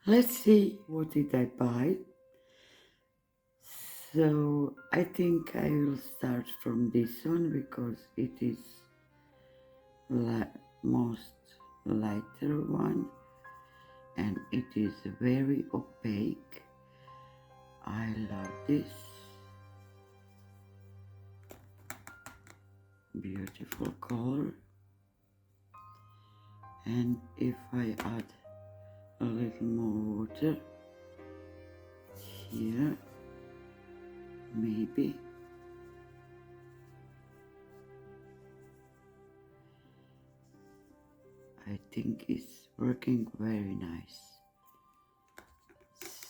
Let's see, what did I buy? So I think I will start from this one because it is most lighter one and it is very opaque. I love this. Beautiful color. And if I add a little more water here, maybe, I think it's working very nice.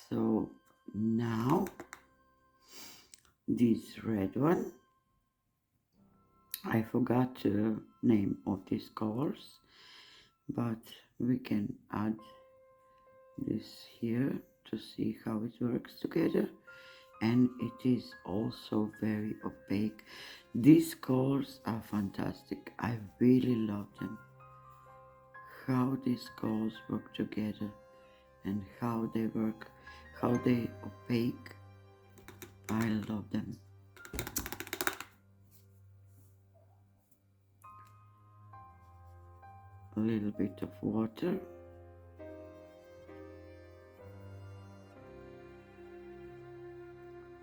So now this red one, I forgot the name of these colors, but we can add this here to see how it works together. And it is also very opaque. These colors are fantastic. I really love them. How these colors work together and how they work, how they opaque. I love them. A little bit of water.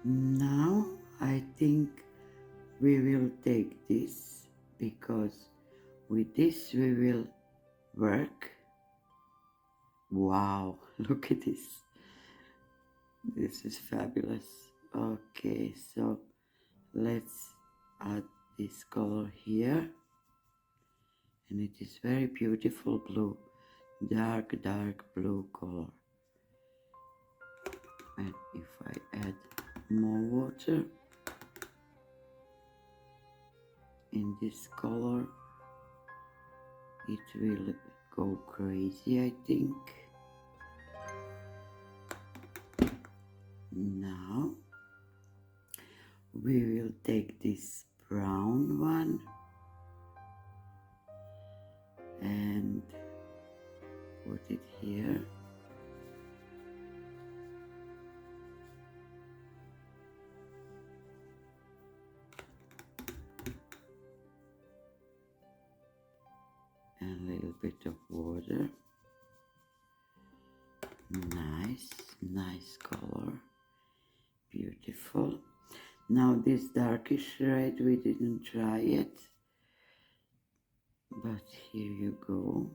Now I think we will take this because with this we will work. Wow, look at this. This is fabulous. Okay, so let's add this color here. And it is very beautiful blue, dark blue color. And if I add more water in this color, it will go crazy, I think. Now we will take this brown one and put it here. And a little bit of water. Nice color. Beautiful. Now this darkish red we didn't try yet, but here you go.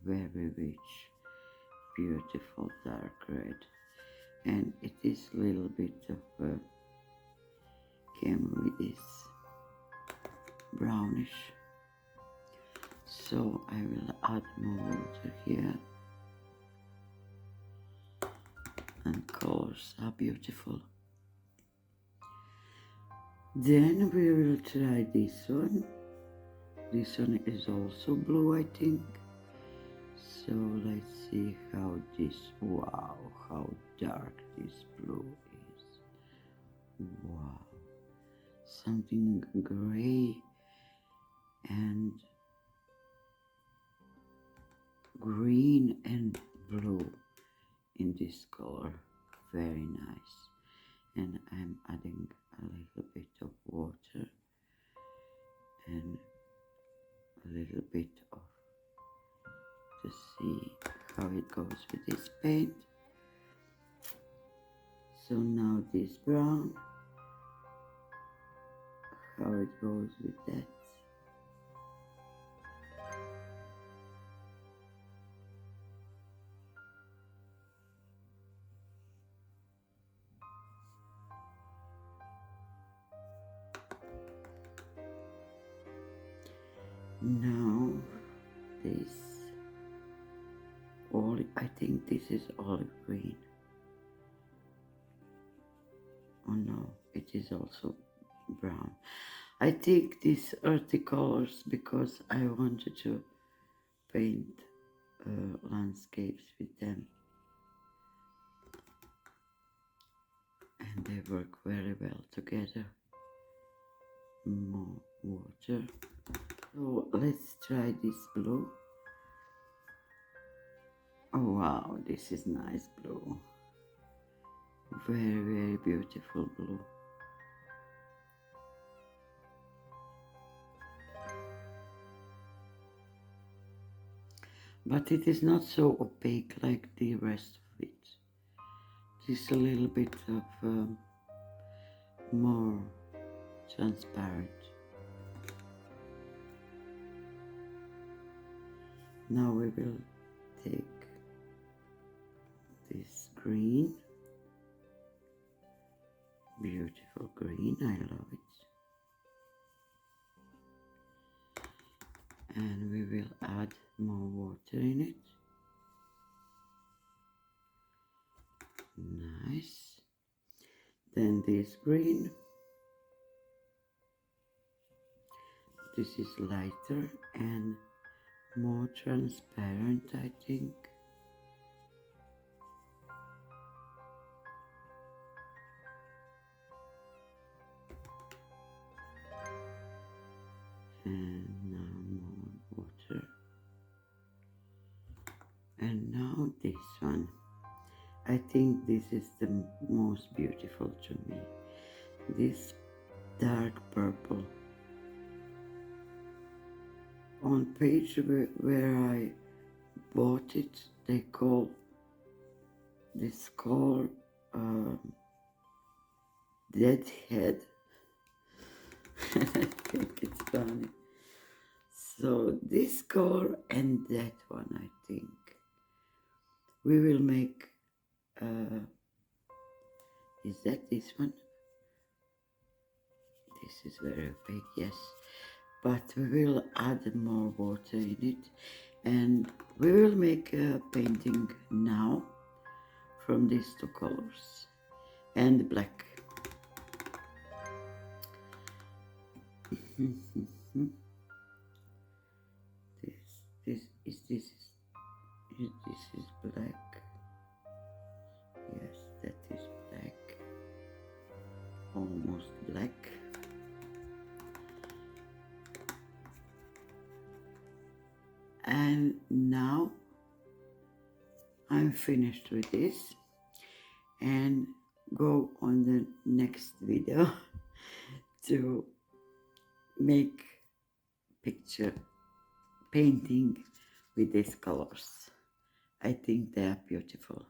Very rich, beautiful dark red, and it is a little bit of came with this brownish. So I will add more water here, and colors are beautiful. Then we will try this one. This one is also blue, I think. So let's see how this, wow, how dark this blue is. Wow, something gray and green and blue in this color. Very nice. And I'm adding a little bit of water and a little bit of, to see how it goes with this paint. So now this brown, how it goes with that. Now this olive, I think this is olive green. Oh no, it is also brown. I think these earthy colors because I wanted to paint landscapes with them, and they work very well together. More water. So let's try this blue. Oh wow, this is nice blue. Very, very beautiful blue. But it is not so opaque like the rest of it. Just a little bit of more transparent. Now we will take this green, beautiful green, I love it. And we will add more water in it. Nice. Then this green. This is lighter and more transparent, I think. And now more water. And now this one. I think this is the most beautiful to me. This dark purple. On page where I bought it, they call this color dead head. I think it's funny. So this color and that one, I think. We will make, is that this one? This is very opaque, yes. But we will add more water in it. And we will make a painting now from these two colors and black. This is black. Yes, that is black. Almost black. And now I'm finished with this and go on the next video to make picture painting with these colors. I think they are beautiful.